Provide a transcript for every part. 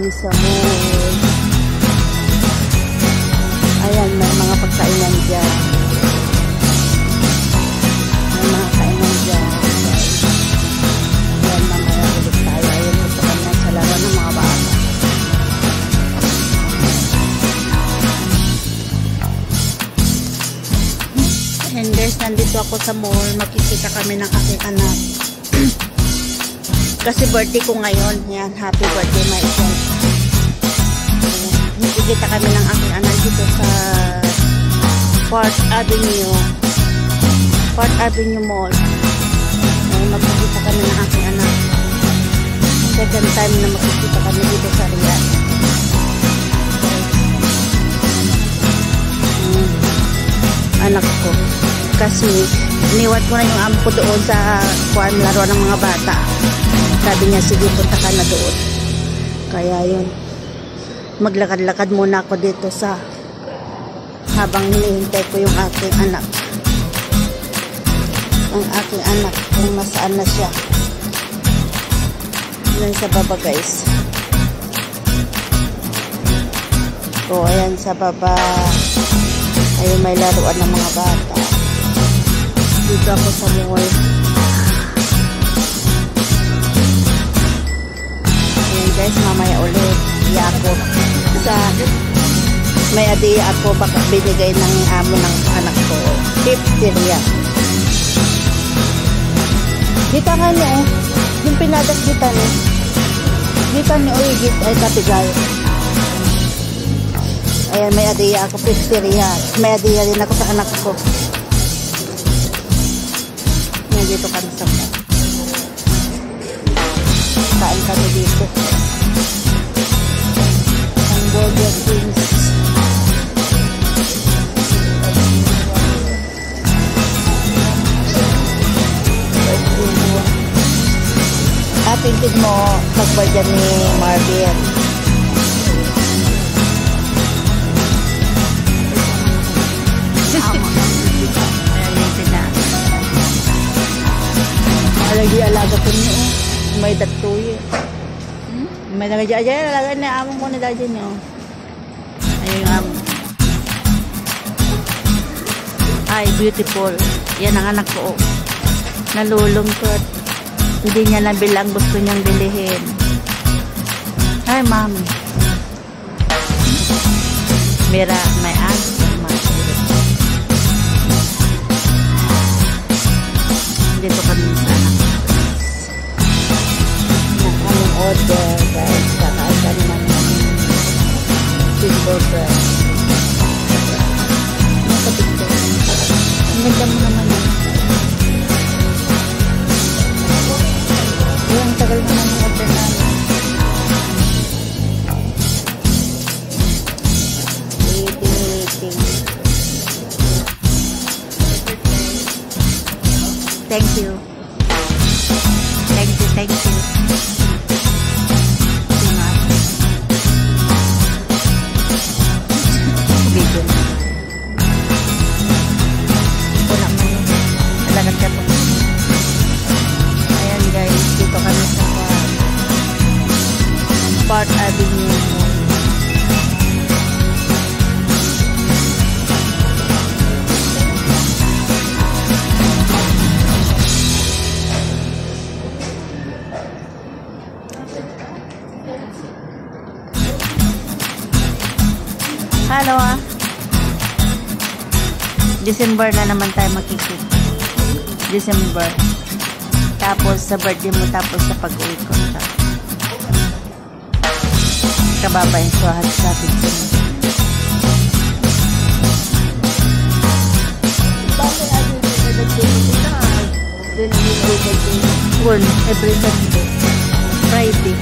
kami sa mall. Ayan, may mga pagkainan dyan. May mga kainan dyan. Ayan, mamaya ulit tayo. Ayan, gusto kami sa laro ng mga bata. Ayan guys, nandito ako sa mall. Makikita kami ng aking anak. Kasi birthday ko ngayon. Yan, happy birthday my son. Nakikita kami ng aking anak dito sa Park Avenue Mall. Makikita kami ng aking anak. Second time na makikita kami dito sa Riyadh. Anak ko. Kasi iniwan ko na yung amo ko doon sa laro ng mga bata. Sabi niya, sige, punta ka na doon. Kaya yun, maglakad-lakad muna ako dito sa habang hinihintay ko yung aking anak. Ang aking anak, kung nasaan na siya. Yan sa baba guys. So, ayan sa baba. Ayun, may laruan ng mga bata. Dito ako sa mall. Ayan guys, mamaya ulit. Ako sa may adiya ako baka binigay ng amo ng anak ko. 50 riyal. Kita nga niya eh. Yung pinadas kita niya. Kita niya o higit ay kapigay. Ayan, may adiya ako 50 riyal. May adiya din ako sa anak ko. Nandito kami sa mga. Kain kami dito. Ang Burger Kings. Tingin mo pagbarya ni Marvin. Lagi alaga ko niyo. May datuyo. May nagaya alaga na amo mo na dali niyo. Ayun amo. Ay, beautiful. Yan ang anak ko. Nalulungkot. Hindi niya nabilang gusto niyang bilihin. Hi, mami. Mira, may aunt. Dito kami sa anak. Anong order, guys? Kakain kami ng cheeseburger. Nakapito. Ang ganda mo naman yun. Ang tagal naman ng order namin. Waiting. Thank you. Video. Wala man yun. Nalagat ka po. Ayan guys, dito kami sa Park Avenue. Hello December na naman tayo makikita. December. Tapos sa birthday mo, tapos sa pag-uwi ko. Kababay so sa atin sa every Sunday. Friday.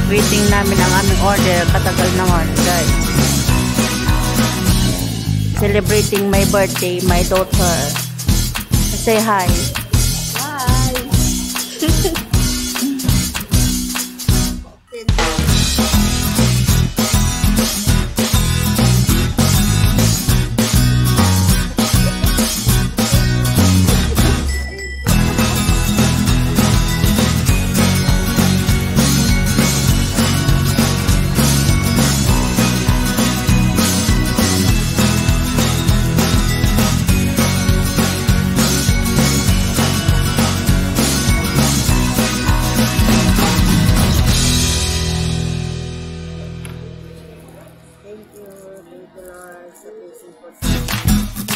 Waiting namin ang aming order. Katagal naman, guys. Celebrating my birthday, my daughter. Say hi. Hi.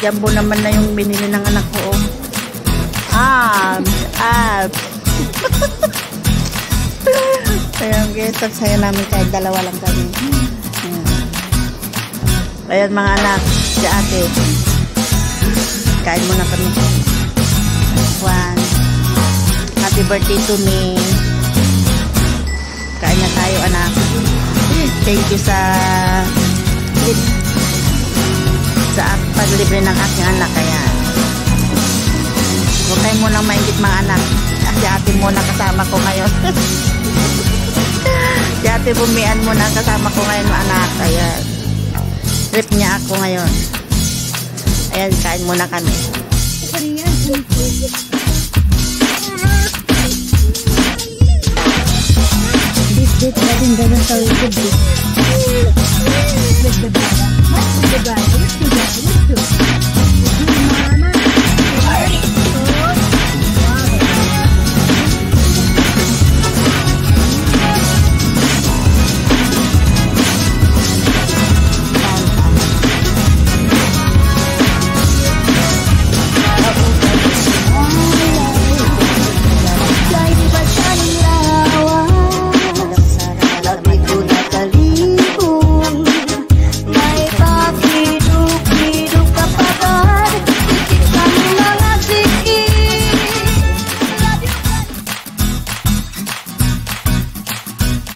Jumbo naman na yung binili ng anak ko. Oh. Abs. Ayan guys, saya namin kahit dalawa lang kami. Ayan mga anak, si ate. Kain muna kami. One. Happy birthday to me. Kain na tayo anak. Thank you sa paglibre ng aking anak. Kaya huwag kayo munang maingit mga anak. Si ate muna kasama ko ngayon. Si ate bumian muna kasama ko ngayon mga anak. Ayan. Trip niya ako ngayon. Ayan, kain muna kami. Dit natin ganun sa likod.